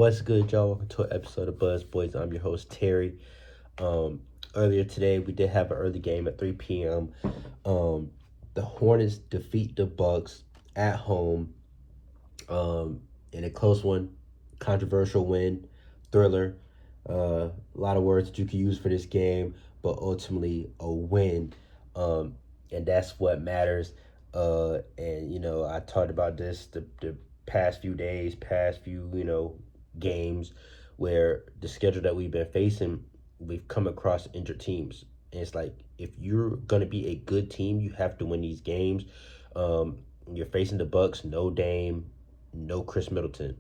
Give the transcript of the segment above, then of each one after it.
What's good, y'all? Welcome to an episode of Buzz Boys. I'm your host, Terry. Earlier today, we did have an early game at 3 p.m. The Hornets defeat the Bucks at home in a close one, controversial win, thriller. A lot of words that you can use for this game, but ultimately a win. And that's what matters. I talked about this the past few days, past few, games where the schedule that we've been facing, we've come across injured teams. And it's like, if you're going to be a good team, you have to win these games. You're facing the Bucks, no Dame, no Chris Middleton.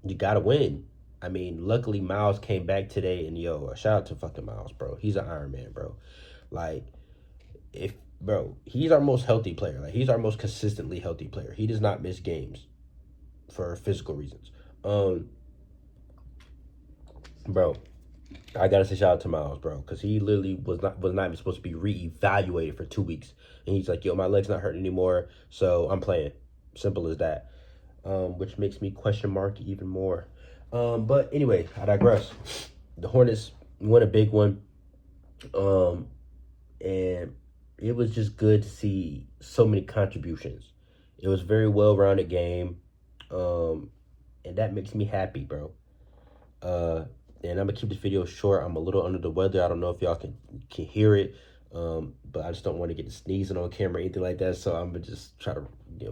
You got to win. I mean, luckily Miles came back today, and shout out to fucking Miles, bro. He's an Iron Man, bro. Like, he's our most healthy player. Like, he's our most consistently healthy player. He does not miss games for physical reasons. Bro, I gotta say shout out to Miles, bro, because he literally was not even supposed to be reevaluated for 2 weeks, and he's like, my leg's not hurting anymore, so I'm playing. Simple as that. Which makes me question mark even more. But anyway, I digress. The Hornets won a big one, and it was just good to see so many contributions. It was a very well-rounded game, and that makes me happy, bro. And I'm gonna keep this video short. I'm a little under the weather. I don't know if y'all can hear it, but I just don't want to get sneezing on camera or anything like that. So I'm gonna just try to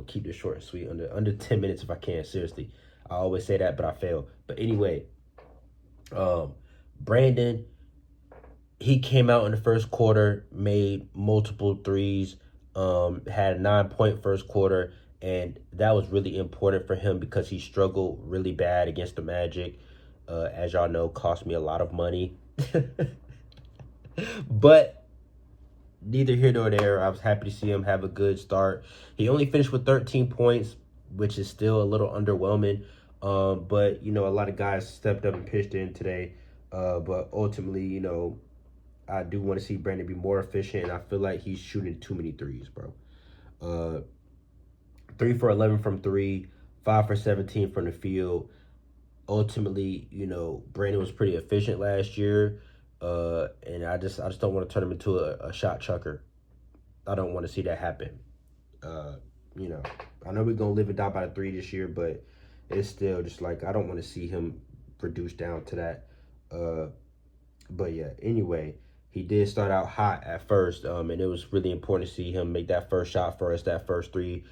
keep this short and sweet, under 10 minutes if I can. Seriously, I always say that, but I fail. But anyway, Brandon, he came out in the first quarter, made multiple threes, had a 9-point first quarter, and that was really important for him because he struggled really bad against the Magic. As y'all know, cost me a lot of money. But neither here nor there. I was happy to see him have a good start. He only finished with 13 points, which is still a little underwhelming. But, a lot of guys stepped up and pitched in today. But ultimately, I do want to see Brandon be more efficient, and I feel like he's shooting too many threes, bro. 3 for 11 from three, 5 for 17 from the field. Ultimately, Brandon was pretty efficient last year, and I just don't want to turn him into a shot chucker. I don't want to see that happen. I know we're gonna live and die by the three this year, but it's still just like I don't want to see him reduce down to that. But yeah, anyway, he did start out hot at first, and it was really important to see him make that first shot for us, that first three,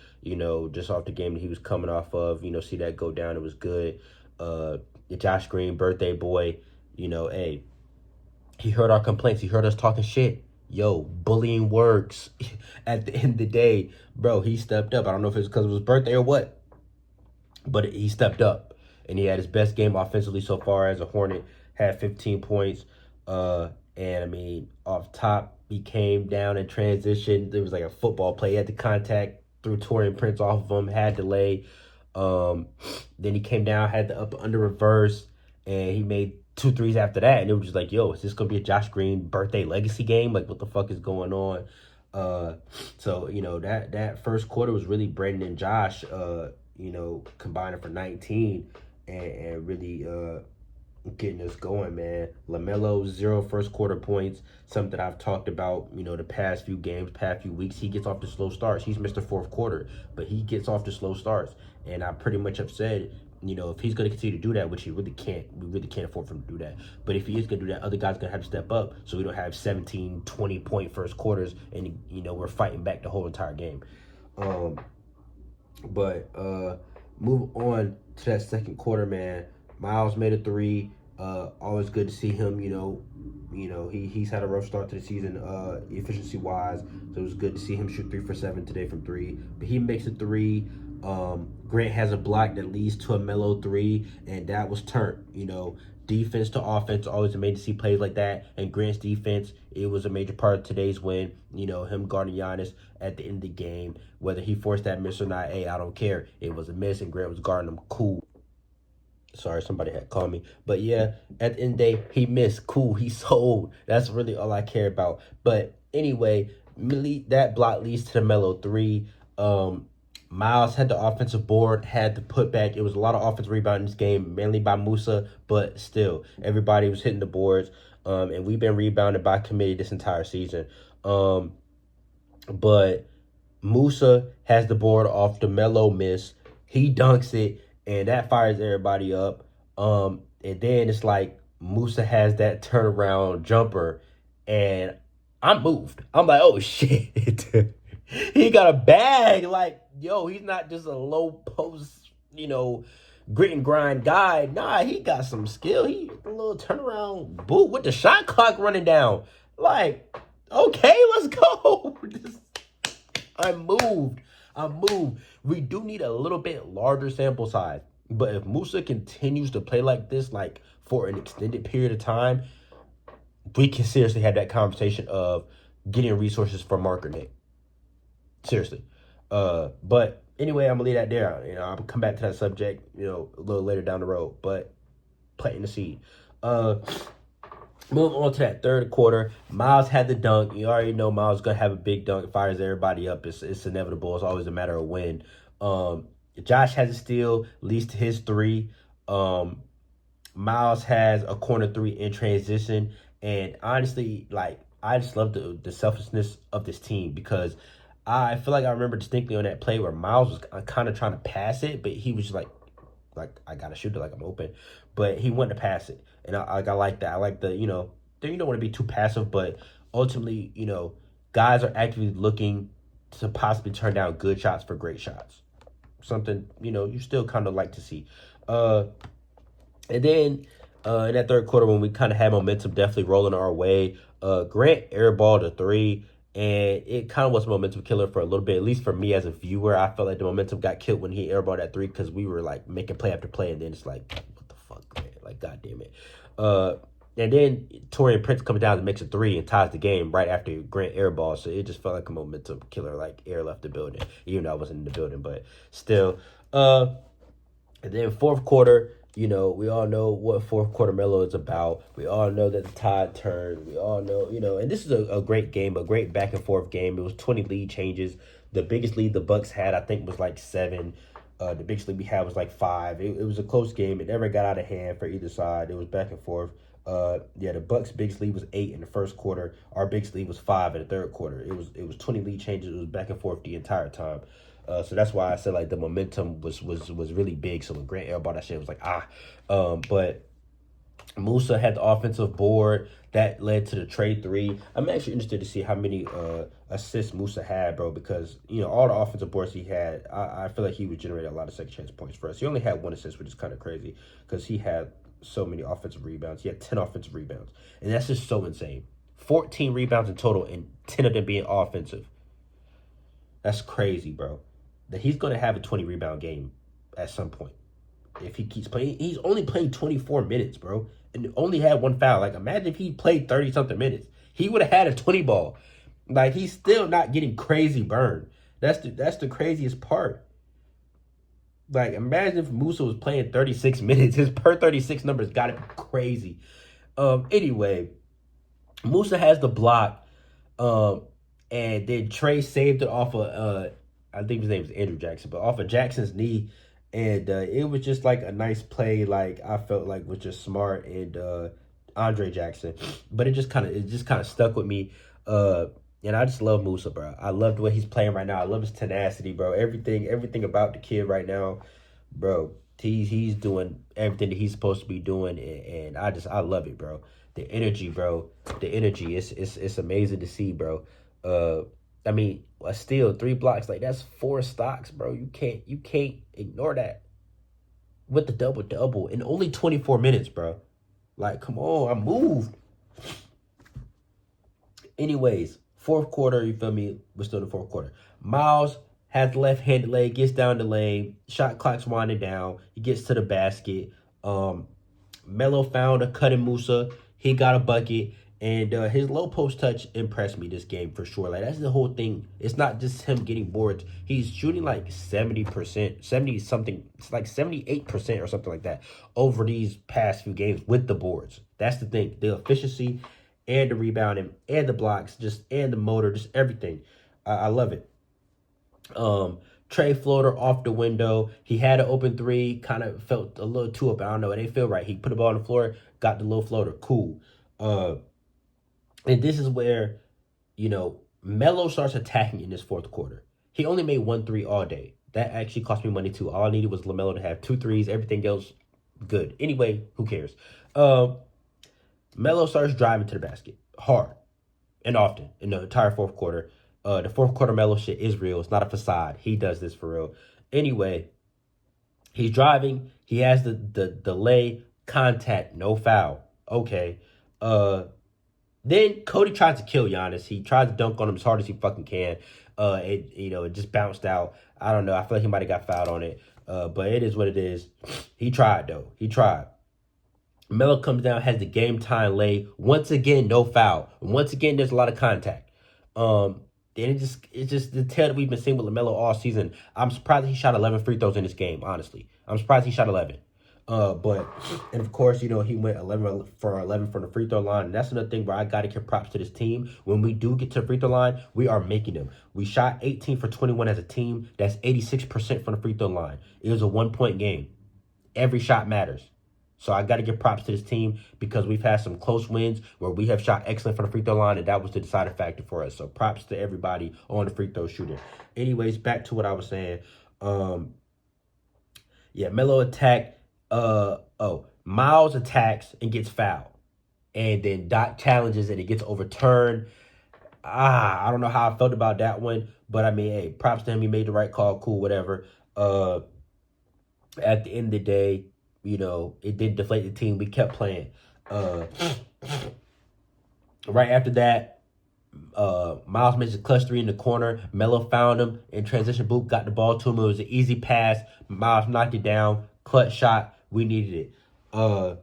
just off the game that he was coming off of, see that go down. It was good. Josh Green, birthday boy, hey, he heard our complaints. He heard us talking shit. Bullying works. At the end of the day, bro, he stepped up. I don't know if it's because it was his birthday or what, but he stepped up, and he had his best game offensively so far as a Hornet. Had 15 points, and I mean, off top, he came down and transitioned. It was like a football play. He had the contact, threw Torian Prince off of him, had delay. Then he came down, had the up under reverse, and he made 2 threes after that. And it was just like, is this gonna be a Josh Green birthday legacy game? Like, what the fuck is going on? So that first quarter was really Brandon and Josh, combining for 19 and really getting us going, man. LaMelo, 0 first quarter points, something I've talked about, the past few games, past few weeks. He gets off the slow starts. He's Mr. Fourth Quarter, but he gets off the slow starts. And I pretty much have said, if he's going to continue to do that, which we really can't afford for him to do that. But if he is going to do that, other guys going to have to step up so we don't have 17, 20-point first quarters and, we're fighting back the whole entire game. Move on to that second quarter, man. Miles made a 3. Always good to see him. He's had a rough start to the season, efficiency wise. So it was good to see him shoot 3 for 7 today from 3. But he makes a 3. Grant has a block that leads to a mellow 3, and that was turned. Defense to offense, always amazing to see plays like that. And Grant's defense, it was a major part of today's win. Him guarding Giannis at the end of the game, whether he forced that miss or not, hey, I don't care. It was a miss, and Grant was guarding him. Cool. Sorry, somebody had called me. But yeah, at the end of the day, he missed. Cool, he sold. That's really all I care about. But anyway, that block leads to the mellow 3. Miles had the offensive board, had the putback. It was a lot of offensive rebound in this game, mainly by Musa, but still, everybody was hitting the boards. And we've been rebounded by committee this entire season. But Musa has the board off the mellow miss. He dunks it, and that fires everybody up. And then it's like Musa has that turnaround jumper, and I'm moved. I'm like, oh shit. He got a bag. Like, yo, he's not just a low post, grit and grind guy. Nah, he got some skill. He a little turnaround boot with the shot clock running down. Like, okay, let's go. I'm moved. I'm moved. We do need a little bit larger sample size. But if Musa continues to play like this, like for an extended period of time, we can seriously have that conversation of getting resources for Mark or Nick. Seriously. But anyway, I'm gonna leave that there. I'll come back to that subject, a little later down the road. But planting the seed. Move on to that third quarter. Miles had the dunk. You already know Miles is gonna have a big dunk. It fires everybody up. It's inevitable. It's always a matter of when. Josh has a steal, leads to his three. Miles has a corner three in transition. And honestly, like, I just love the selflessness of this team because I feel like I remember distinctly on that play where Miles was kind of trying to pass it, but he was just like I gotta shoot it, like I'm open. But he wanted to pass it, and I like that. I like you don't want to be too passive, but ultimately, guys are actively looking to possibly turn down good shots for great shots. Something you still kind of like to see. And then in that third quarter, when we kind of had momentum definitely rolling our way, Grant airballed a three. And it kind of was a momentum killer for a little bit, at least for me as a viewer. I felt like the momentum got killed when he airballed that three because we were like making play after play, and then it's like, what the fuck, man? Like, god damn it. And then Torian Prince comes down and makes a three and ties the game right after Grant airball. So it just felt like a momentum killer, like air left the building, even though I wasn't in the building, but still. And then fourth quarter. We all know what fourth quarter Melo is about. We all know that the tide turned. We all know, and this is a great game, a great back and forth game. It was 20 lead changes. The biggest lead the Bucks had, I think, was like 7. The biggest lead we had was like 5. It was a close game. It never got out of hand for either side. It was back and forth. The Bucks' biggest lead was 8 in the first quarter. Our biggest lead was 5 in the third quarter. It was 20 lead changes. It was back and forth the entire time. So that's why I said like the momentum was really big. So when Grant airballed that shit, it was like but Musa had the offensive board that led to the trade 3. I'm actually interested to see how many assists Musa had, bro, because all the offensive boards he had, I feel like he would generate a lot of second chance points for us. He only had 1 assist, which is kind of crazy because he had so many offensive rebounds. He had 10 offensive rebounds, and that's just so insane. 14 rebounds in total, and 10 of them being offensive. That's crazy, bro. That he's going to have a 20 rebound game at some point if he keeps playing. He's only playing 24 minutes, bro, and only had 1 foul. Like, imagine if he played 30 something minutes, he would have had a 20 ball. Like, he's still not getting crazy burned. That's the craziest part. Like, imagine if Musa was playing 36 minutes. His per 36 numbers got to be crazy. Anyway, Musa has the block, and then Trey saved it off of I think his name is Andrew Jackson, but off of Jackson's knee. And it was just like a nice play, like I felt like was just smart and Andre Jackson. But it just kind of stuck with me. And I just love Musa, bro. I love the way he's playing right now. I love his tenacity, bro. Everything about the kid right now, bro. He's doing everything that he's supposed to be doing, and I love it, bro. The energy, bro. The energy. It's amazing to see, bro. I mean, a steal, 3 blocks, like that's 4 stocks, bro. You can't ignore that. With the double in only 24 minutes, bro. Like, come on, I moved. Anyways, fourth quarter, you feel me? We're still in the fourth quarter. Miles has the left-handed leg, gets down the lane, shot clock's winding down. He gets to the basket. Melo found a cutting Musa. He got a bucket. And his low post touch impressed me this game for sure. Like, that's the whole thing. It's not just him getting boards. He's shooting like 70%, 70 something. It's like 78% or something like that over these past few games with the boards. That's the thing. The efficiency and the rebounding and the blocks, and the motor, just everything. I love it. Trey floater off the window. He had an open three, kind of felt a little too up. I don't know. It didn't feel right. He put the ball on the floor, got the little floater. Cool. And this is where, Melo starts attacking in this fourth quarter. He only made 1 3 all day. That actually cost me money too. All I needed was LaMelo to have 2 threes. Everything else, good. Anyway, who cares? Melo starts driving to the basket hard and often in the entire fourth quarter. The fourth quarter Melo shit is real. It's not a facade. He does this for real. Anyway, he's driving. He has the delay, contact, no foul. Okay. Then Cody tries to kill Giannis. He tries to dunk on him as hard as he fucking can. It just bounced out. I don't know. I feel like he might have got fouled on it. But it is what it is. He tried though. He tried. Melo comes down, has the game time lay. Once again, no foul. Once again, there's a lot of contact. And it's just the tale that we've been seeing with LaMelo all season. I'm surprised he shot 11 free throws in this game, honestly. I'm surprised he shot 11. And of course, he went 11 for 11 from the free throw line. And that's another thing where I got to give props to this team. When we do get to the free throw line, we are making them. We shot 18 for 21 as a team. That's 86% from the free throw line. It was a 1-point game. Every shot matters. So I got to give props to this team because we've had some close wins where we have shot excellent from the free throw line, and that was the deciding factor for us. So props to everybody on the free throw shooting. Anyways, back to what I was saying. Melo attacked. Miles attacks and gets fouled. And then Doc challenges and it gets overturned. I don't know how I felt about that one. But, I mean, hey, props to him. He made the right call. Cool, whatever. At the end of the day, it didn't deflate the team. We kept playing. Right after that, Miles made a clutch 3 in the corner. Melo found him in transition boot, got the ball to him. It was an easy pass. Miles knocked it down. Clutch shot. We needed it. And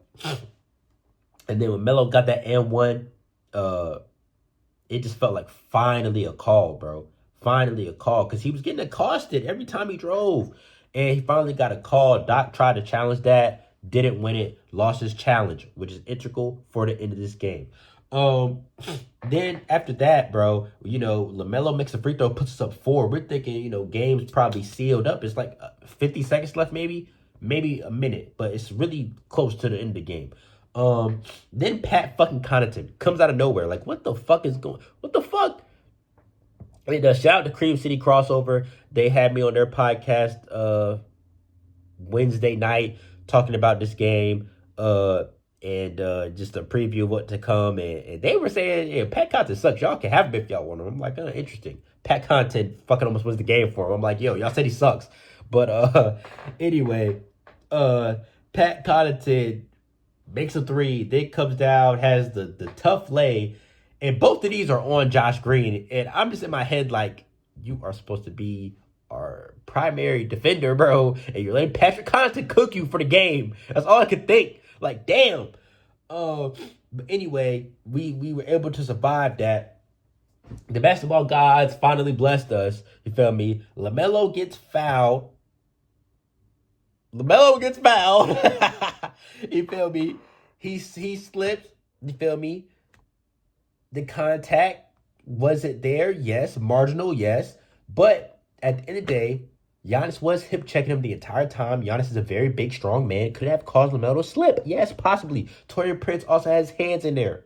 then when Melo got that and 1, it just felt like finally a call, bro. Finally a call. Because he was getting accosted every time he drove. And he finally got a call. Doc tried to challenge that. Didn't win it. Lost his challenge, which is integral for the end of this game. Then after that, bro, LaMelo makes a free throw, puts us up 4. We're thinking, game's probably sealed up. It's like 50 seconds left, maybe a minute, but it's really close to the end of the game. Then Pat fucking Connaughton comes out of nowhere. Like, what the fuck? And shout out to Cream City Crossover. They had me on their podcast Wednesday night talking about this game and just a preview of what to come. And they were saying, Pat Connaughton sucks. Y'all can have him if y'all want him. I'm like, interesting. Pat Connaughton fucking almost wins the game for him. I'm like, y'all said he sucks. But anyway, Pat Connaughton makes a 3, then comes down, has the tough lay, and both of these are on Josh Green. And I'm just in my head like, you are supposed to be our primary defender, bro, and you're letting Patrick Connaughton cook you for the game. That's all I could think. Like, damn. But anyway, we were able to survive that. The basketball gods finally blessed us. You feel me? LaMelo gets fouled. You feel me? He slips. You feel me? The contact wasn't there. Yes. Marginal. Yes. But at the end of the day, Giannis was hip checking him the entire time. Giannis is a very big, strong man. Could have caused LaMelo to slip. Yes, possibly. Torian Prince also has hands in there.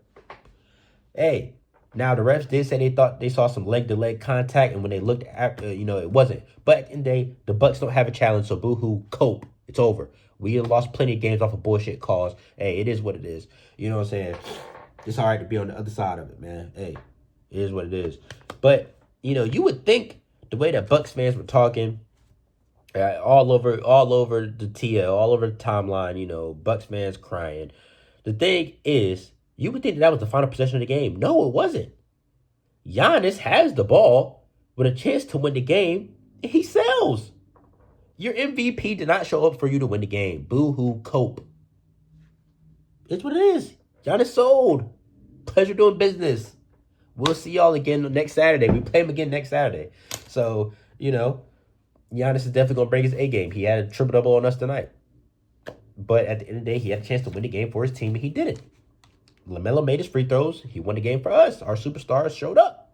Hey. Now, the refs did say they thought they saw some leg-to-leg contact, and when they looked at, it wasn't. But at the end of the day, the Bucks don't have a challenge, so boo-hoo, cope. It's over. We have lost plenty of games off of bullshit calls. Hey, it is what it is. You know what I'm saying? It's all right to be on the other side of it, man. Hey, it is what it is. But, you would think the way that Bucks fans were talking, all over the TL, all over the timeline, Bucks fans crying. The thing is, you would think that was the final possession of the game. No, it wasn't. Giannis has the ball with a chance to win the game, and he sells. Your MVP did not show up for you to win the game. Boo-hoo, cope. It's what it is. Giannis sold. Pleasure doing business. We'll see y'all again next Saturday. We play him again next Saturday. So, Giannis is definitely going to bring his A game. He had a triple-double on us tonight. But at the end of the day, he had a chance to win the game for his team, and he didn't. LaMelo made his free throws. He won the game for us. Our superstars showed up.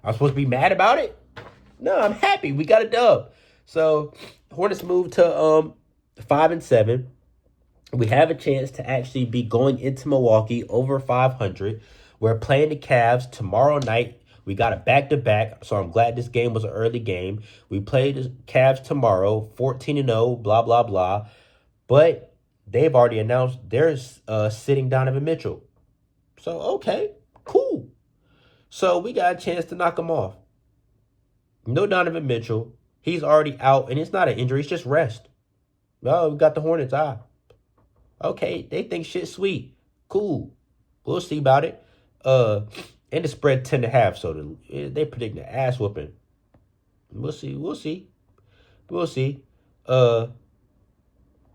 I'm supposed to be mad about it? No, I'm happy. We got a dub. So Hornets moved to 5-7. We have a chance to actually be going into Milwaukee over 500. We're playing the Cavs tomorrow night. We got a back-to-back, so I'm glad this game was an early game. We play the Cavs tomorrow, 14-0, blah, blah, blah. But they've already announced they're sitting Donovan Mitchell. So, okay, cool. So we got a chance to knock them off. No Donovan Mitchell. He's already out, and it's not an injury. It's just rest. Oh, we got the Hornets. Okay, they think shit's sweet. Cool. We'll see about it. And the spread 10.5, so they predict the ass whooping. We'll see. We'll see. We'll see. Yeah,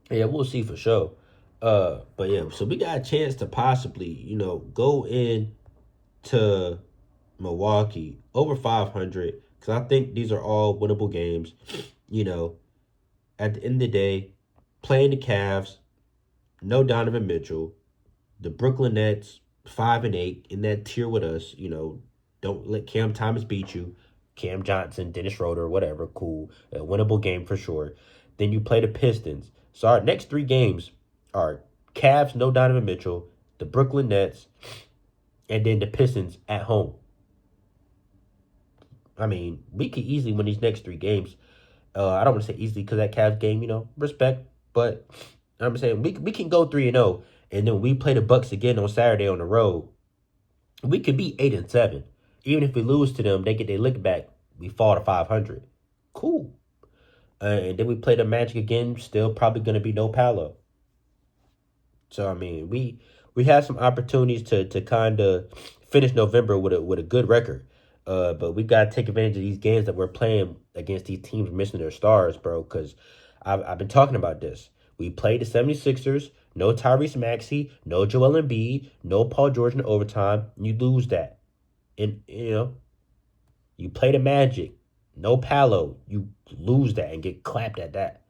we'll see for sure. But yeah, so we got a chance to possibly, go in to Milwaukee over 500 because I think these are all winnable games. At the end of the day, playing the Cavs, no Donovan Mitchell, the Brooklyn Nets 5-8 in that tier with us. Don't let Cam Thomas beat you. Cam Johnson, Dennis Schroeder, whatever, cool. A winnable game for sure. Then you play the Pistons. So our next 3 games are Cavs, no Donovan Mitchell, the Brooklyn Nets, and then the Pistons at home. I mean, we could easily win these next 3 games. I don't want to say easily because that Cavs game, respect. But I'm saying we can go 3-0, and then we play the Bucks again on Saturday on the road. We could be 8-7. Even if we lose to them, they get their lick back. We fall to 500. Cool. And then we play the Magic again. Still probably going to be no Paolo. So I mean, we have some opportunities to kind of finish November with a good record. But we got to take advantage of these games that we're playing against these teams missing their stars, bro. Because I've been talking about this. We played the 76ers, no Tyrese Maxey, no Joel Embiid, no Paul George in overtime. You lose that. And, you play the Magic, no Paolo. You lose that and get clapped at that.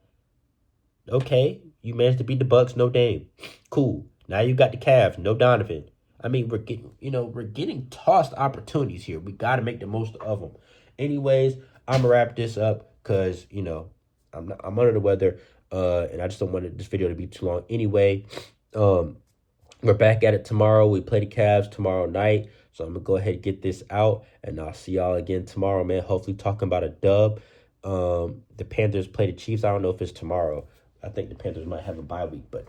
Okay, you managed to beat the Bucks, no Dame. Cool. Now you got the Cavs, no Donovan. I mean, we're getting tossed opportunities here. We got to make the most of them. Anyways, I'm gonna wrap this up because I'm under the weather, and I just don't want this video to be too long. Anyway, we're back at it tomorrow. We play the Cavs tomorrow night, so I'm gonna go ahead and get this out, and I'll see y'all again tomorrow, man. Hopefully, talking about a dub. The Panthers play the Chiefs. I don't know if it's tomorrow. I think the Panthers might have a bye week, but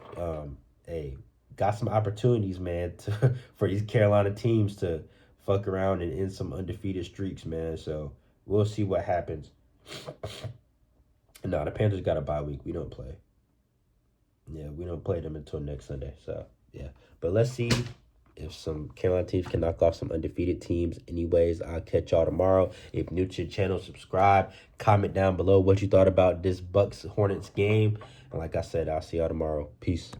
hey. Got some opportunities, man, for these Carolina teams to fuck around and end some undefeated streaks, man. So we'll see what happens. No, the Panthers got a bye week. We don't play. Yeah, we don't play them until next Sunday. So, yeah. But let's see if some Carolina teams can knock off some undefeated teams. Anyways, I'll catch y'all tomorrow. If new to the channel, subscribe. Comment down below what you thought about this Bucks-Hornets game. And like I said, I'll see y'all tomorrow. Peace.